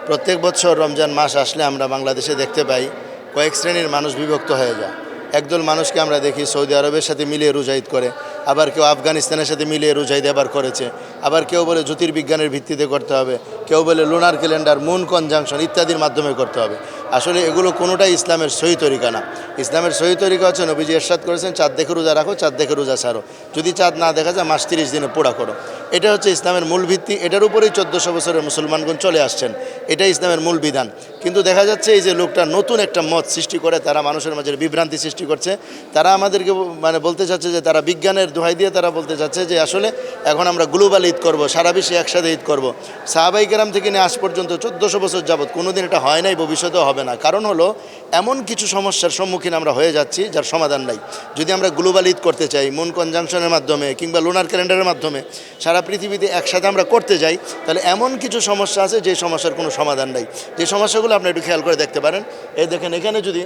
প্রত্যেক বছর রমজান মাস আসলে আমরা বাংলাদেশে দেখতে পাই কয়েক শ্রেণীর মানুষ বিভক্ত হয়ে যায়। একদল মানুষকে আমরা দেখি সৌদি আরবের সাথে মিলিয়ে রোজা ঈদ করে, আবার কেউ আফগানিস্তানের সাথে মিলিয়ে রোজা ঈদ আবার করেছে, আবার কেউ বলে জ্যোতির্বিজ্ঞানের ভিত্তিতে করতে হবে, কেউ বলে লুনার ক্যালেন্ডার, মুন কনজাংশন ইত্যাদির মাধ্যমে করতে হবে। আসলে এগুলো কোনোটাই ইসলামের সহি তরিকা না। ইসলামের সহি তরিকা হচ্ছে নবীজি ইরশাদ করেছেন, চাঁদ দেখে রোজা রাখো, চাঁদ দেখে রোজা ছাড়ো, যদি চাঁদ না দেখা যায় মাস 30 দিনে পোড়া করো। এটা হচ্ছে ইসলামের মূল ভিত্তি। এটার উপরেই 1400 বছরের মুসলমানগণ চলে আসছেন। এটাই ইসলামের মূল বিধান। কিন্তু দেখা যাচ্ছে এই যে লোকটা নতুন একটা মত সৃষ্টি করে, তারা মানুষের মাঝে বিভ্রান্তি সৃষ্টি করছে। তারা আমাদেরকে বলতে চাচ্ছে যে তারা বিজ্ঞানের দোহাই দিয়ে তারা বলতে চাচ্ছে যে আসলে এখন আমরা গ্লোবাল ঈদ করব, সারা বিশ্বে একসাথে ঈদ করব। সাহাবাই কেরাম থেকে নিয়ে আজ পর্যন্ত 1400 বছর যাবৎ কোনোদিন এটা হয় নাই, ভবিষ্যতেও হবে না। কারণ হলো এমন কিছু সমস্যার সম্মুখীন আমরা হয়ে যাচ্ছি যার সমাধান নাই। যদি আমরা গ্লোবাল ঈদ করতে চাই মুন কনজাংশনের মাধ্যমে কিংবা লুনার ক্যালেন্ডারের মাধ্যমে সারা পৃথিবীতে একসাথে আমরা করতে যাই, তাহলে এমন কিছু সমস্যা আছে যে সমস্যার কোনো সমাধান নাই। যে সমস্যাগুলো আপনি একটু খেয়াল করে দেখতে পারেন। এই দেখেন, এখানে যদি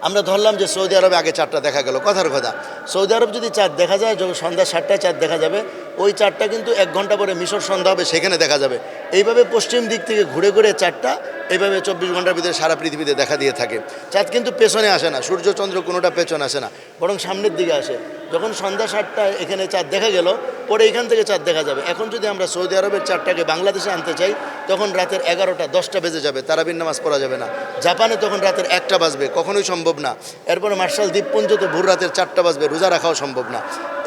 আমরা ধরলাম যে সৌদি আরবে আগে চাঁদটা দেখা গেল, কথার কথা, সৌদি আরব যদি চাঁদ দেখা যায় যখন সন্ধ্যা 7টায় চাঁদ দেখা যাবে, ওই চাঁদটা কিন্তু 1 ঘন্টা পরে মিশর সন্ধ্যা হবে, সেখানে দেখা যাবে। এইভাবে পশ্চিম দিক থেকে ঘুরে ঘুরে চাঁদটা এইভাবে 24 ঘন্টার ভিতরে সারা পৃথিবীতে দেখা দিয়ে থাকে। চাঁদ কিন্তু পেছনে আসে না, সূর্য চন্দ্র কোনোটা পেছনে আসে না, বরং সামনের দিকে আসে। যখন সন্ধ্যা 7টায় এখানে চাঁদ দেখা গেল, পরে এখান থেকে চাঁদ দেখা যাবে। এখন যদি আমরা সৌদি আরবের চাঁদটাকে বাংলাদেশে আনতে চাই, তখন রাতের 11টা 10টা বেজে যাবে, তারাবির নামাজ পড়া যাবে না। জাপানে তখন রাতের 1টা বাজবে, কখনোই সম্ভব না। এরপরে মার্শাল দ্বীপপুঞ্জ তো ভোর রাতের 4টা বাজবে, রোজা রাখাও সম্ভব না।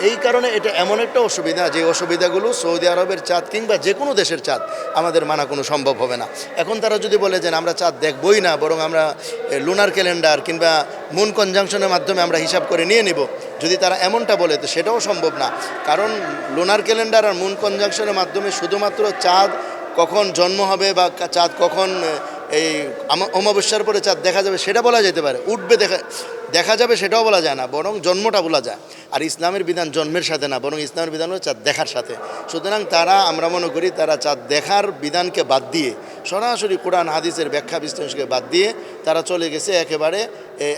এই কারণে এটা এমন একটা অসুবিধা, যে অসুবিধাগুলো সৌদি আরবের চাঁদ কিংবা যে কোনো দেশের চাঁদ আমাদের মানা কোনো সম্ভব হবে না। এখন তারা যদি বলে যে আমরা চাঁদ দেখবই না, বরং আমরা লুনার ক্যালেন্ডার কিংবা মুন কনজাংশনের মাধ্যমে আমরা হিসাব করে নিয়ে নিব, যদি তারা এমনটা বলে, তো সেটাও সম্ভব না। কারণ লুনার ক্যালেন্ডার আর মুন কনজাংশনের মাধ্যমে শুধুমাত্র চাঁদ কখন জন্ম হবে বা চাঁদ কখন এই অমাবস্যার পরে চাঁদ দেখা যাবে সেটা বলা যেতে পারে, উঠবে দেখা যাবে সেটাও বলা যায় না, বরং জন্মটা বলা যায়। আর ইসলামের বিধান জন্মের সাথে না, বরং ইসলামের বিধান হলো চাঁদ দেখার সাথে। সুতরাং তারা, আমরা মনে করি তারা চাঁদ দেখার বিধানকে বাদ দিয়ে, সরাসরি কোরআন হাদিসের ব্যাখ্যা বিশ্লেষণকে বাদ দিয়ে তারা চলে গেছে একেবারে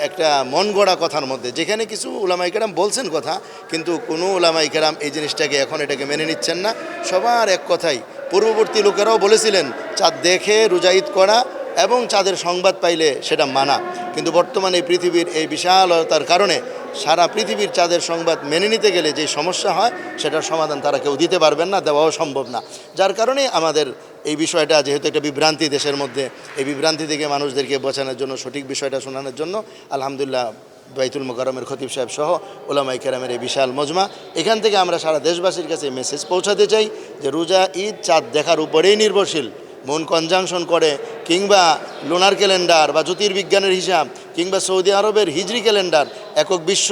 একটা মন গড়া কথার মধ্যে, যেখানে কিছু উলামায়ে কেরাম বলছেন কথা, কিন্তু কোনো উলামায়ে কেরাম এই জিনিসটাকে এখন এটাকে মেনে নিচ্ছেন না। সবার এক কথাই, পূর্ববর্তী লোকেরাও বলেছিলেন চাঁদ দেখে রোজা ঈদ করা এবং চাঁদের সংবাদ পাইলে সেটা মানা। কিন্তু বর্তমানে পৃথিবীর এই বিশালতার কারণে সারা পৃথিবীর চাঁদের সংবাদ মেনে নিতে গেলে যে সমস্যা হয়, সেটার সমাধান তারা কেউ দিতে পারবেন না, দেওয়াও সম্ভব না। যার কারণে আমাদের এই বিষয়টা, যেহেতু একটা বিভ্রান্তি দেশের মধ্যে, এই বিভ্রান্তি থেকে মানুষদেরকে বোঝানোর জন্য, সঠিক বিষয়টা শোনানোর জন্য আলহামদুলিল্লাহ বাইতুল মোকাররমের খতিব সাহেব সহ উলামায়ে কেরামের এই বিশাল মজমা, এখান থেকে আমরা সারা দেশবাসীর কাছে মেসেজ পৌঁছাতে চাই যে রোজা ঈদ চাঁদ দেখার উপরেই নির্ভরশীল। মুন কনজাংশন করে কিংবা লুনার ক্যালেন্ডার বা জ্যোতির্বিজ্ঞানের হিসাব কিংবা সৌদি আরবের হিজরি ক্যালেন্ডার, একক বিশ্ব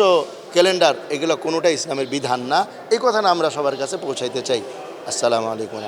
ক্যালেন্ডার, এগুলো কোনোটাই ইসলামের বিধান না। এই কথাটা আমরা সবার কাছে পৌঁছাইতে চাই। আসসালামু আলাইকুম।